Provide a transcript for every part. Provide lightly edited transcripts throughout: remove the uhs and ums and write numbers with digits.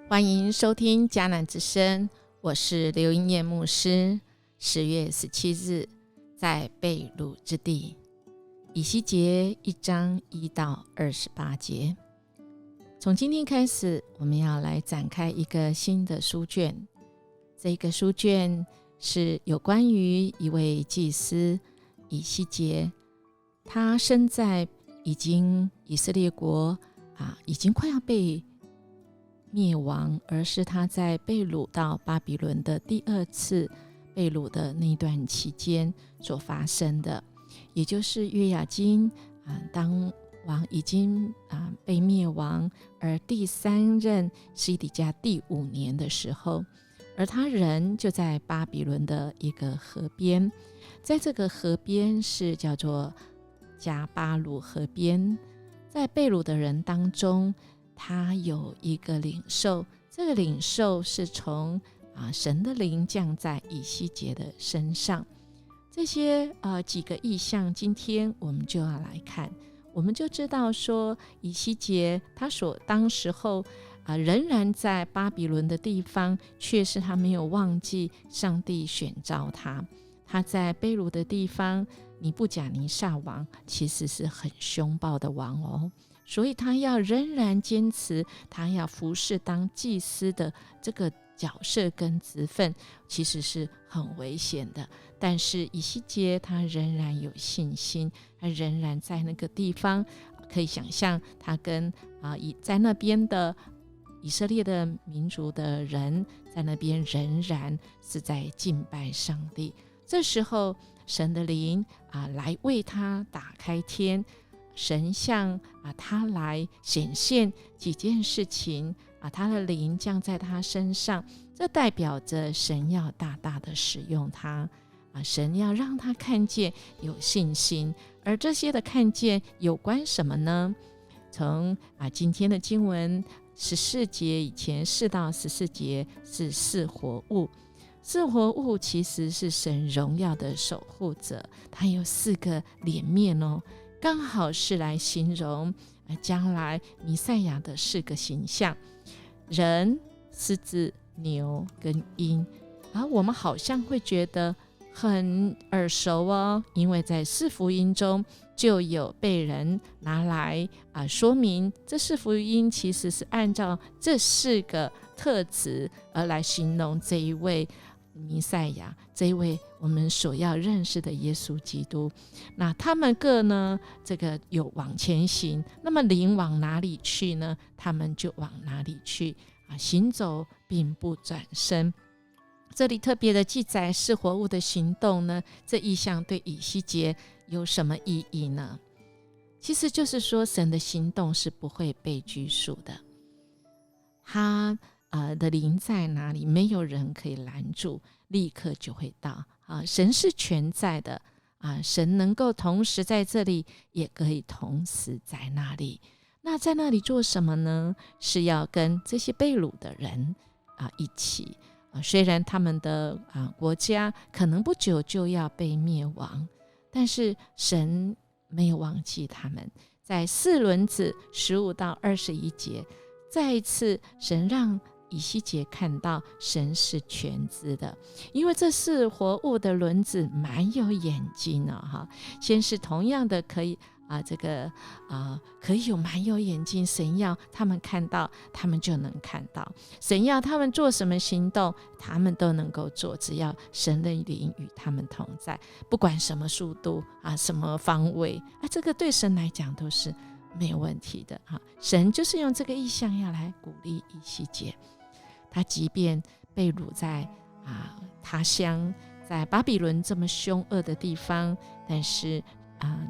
欢迎收听迦南之声，我是刘英燕牧师。10月17日，在被掳之地，以西结1章1到28节。从今天开始，我们要来展开一个新的书卷。这个书卷是有关于一位祭司以西结，他生在以色列国已经快要被灭亡，而是他在被掳到巴比伦的第2次被掳的那段期间所发生的，也就是约雅斤当王已经被灭亡，而第3任西底家第5年的时候，而他人就在巴比伦的一个河边，在这个河边是叫做加巴鲁河边。在被掳的人当中，他有一个领受，这个领受是从神的灵降在以西结的身上。这些几个意象，今天我们就要来看，我们就知道说，以西结他当时候仍然在巴比伦的地方，却是他没有忘记上帝选召他。他在被掳的地方，尼布甲尼撒王其实是很凶暴的王哦，所以他要仍然坚持，他要服侍当祭司的这个角色跟职分，其实是很危险的。但是以西结他仍然有信心，他仍然在那个地方，可以想象他跟在那边的以色列的民族的人，在那边仍然是在敬拜上帝。这时候神的灵来为他打开天，神向他来显现几件事情他的灵降在他身上，这代表着神要大大的使用他神要让他看见有信心。而这些的看见有关什么呢？从今天的经文14节以前4到14节是4活物。4活物其实是神荣耀的守护者，它有4个脸面哦，刚好是来形容将来弥赛亚的4个形象：人、狮子、牛跟鹰。我们好像会觉得很耳熟哦，因为在4福音中就有被人拿来说明，这4福音其实是按照这4个特质而来形容这一位弥赛亚，这一位我们所要认识的耶稣基督。那他们各呢，这个有往前行，那么灵往哪里去呢？他们就往哪里去行走并不转身。这里特别的记载4活物的行动呢，这意象对以西结有什么意义呢？其实就是说，神的行动是不会被拘束的，他的灵在哪里，没有人可以拦住，立刻就会到神是全在的神能够同时在这里，也可以同时在那里。那在那里做什么呢？是要跟这些被掳的人一起虽然他们的国家可能不久就要被灭亡，但是神没有忘记他们。在4轮子15到21节，再一次神让以西结看到神是全知的，因为这4活物的轮子蛮有眼睛先是同样的可以可以有蛮有眼睛，神要他们看到，他们就能看到；神要他们做什么行动，他们都能够做，只要神的灵与他们同在，不管什么速度什么方位这个对神来讲都是没有问题的神就是用这个意象要来鼓励以西结。他即便被掳在他乡，在巴比伦这么凶恶的地方，但是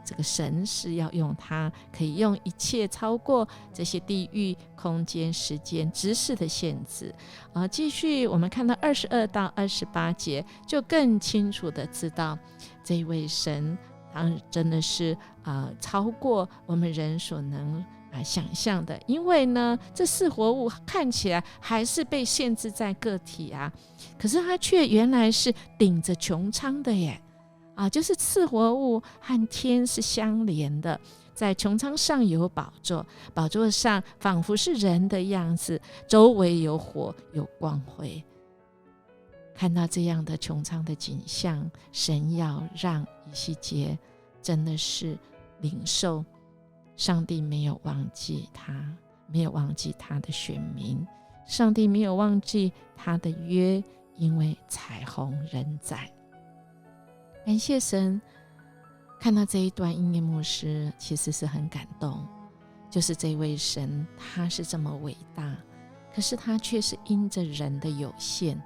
这个神是要用他，可以用一切超过这些地域、空间、时间、知识的限制继续我们看到22到28节，就更清楚的知道这一位神真的是超过我们人所能想象的。因为呢，这4活物看起来还是被限制在个体可是它却原来是顶着穹苍的耶就是4活物和天是相连的，在穹苍上有宝座，宝座上仿佛是人的样子，周围有火有光辉。看到这样的穹苍的景象，神要让以西结真的是领受上帝没有忘记他，没有忘记他的选民，上帝没有忘记他的约，因为彩虹仍在。感谢神，看到这一段音乐牧师其实是很感动，就是这位神他是这么伟大，可是他却是因着人的有限，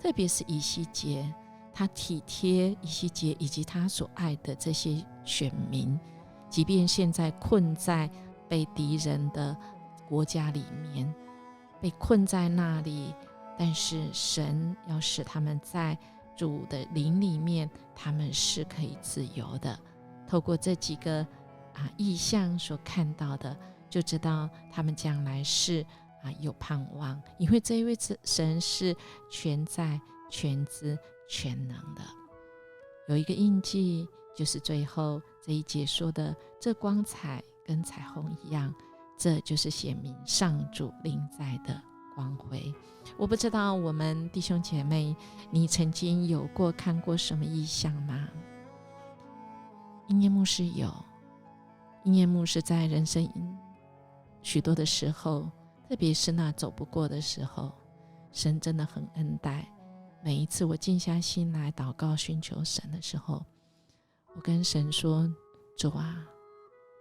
特别是以西结，他体贴以西结以及他所爱的这些选民，即便现在困在被敌人的国家里面，被困在那里，但是神要使他们在主的灵里面，他们是可以自由的。透过这几个意象所看到的，就知道他们将来是有盼望，因为这一位神是全在、全知、全能的。有一个印记，就是最后这一节说的，这光彩跟彩虹一样，这就是显明上主临在的光辉。我不知道我们弟兄姐妹，你曾经有过看过什么异象吗？音乐牧师有，音乐牧师在人生许多的时候，特别是那走不过的时候，神真的很恩待。每一次我静下心来祷告寻求神的时候，我跟神说，主啊，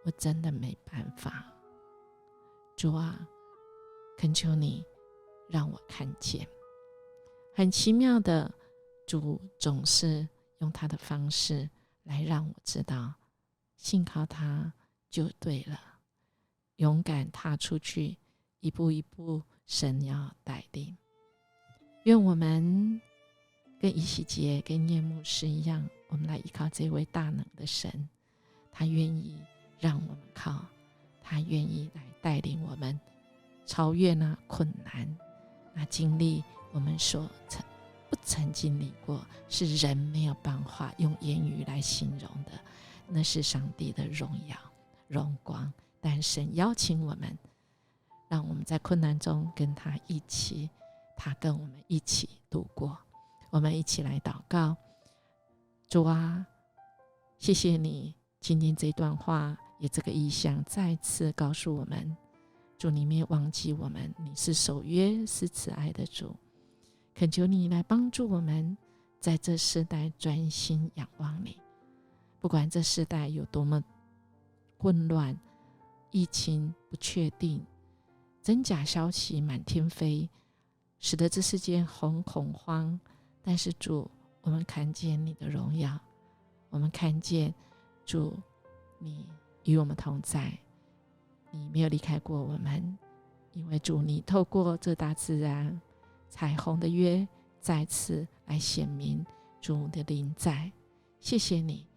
我真的没办法，主啊，恳求你让我看见。很奇妙的，主总是用他的方式来让我知道，信靠他就对了，勇敢踏出去，一步一步神要带领。愿我们跟以西结跟念牧师一样，我们来依靠这位大能的神，他愿意让我们靠，他愿意来带领我们超越那困难，那经历我们所不曾经历过，是人没有办法用言语来形容的，那是上帝的荣耀荣光。但神邀请我们，让我们在困难中跟他一起，他跟我们一起度过。我们一起来祷告。主啊，谢谢你今天这段话，也这个意象再次告诉我们，主你没有忘记我们，你是守约是慈爱的主。恳求你来帮助我们，在这世代专心仰望你。不管这世代有多么混乱，疫情不确定，真假消息满天飞，使得这世界很恐慌，但是主，我们看见你的荣耀，我们看见主你与我们同在，你没有离开过我们，因为主你透过这大自然彩虹的约再次来显明主的临在。谢谢你，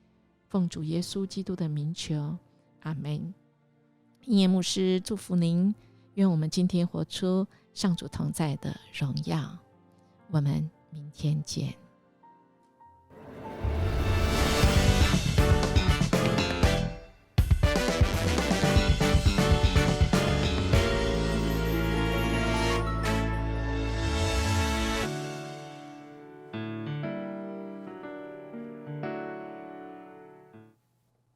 奉主耶稣基督的名求，阿们。音乐牧师祝福您，愿我们今天活出上主同在的荣耀。我们明天见。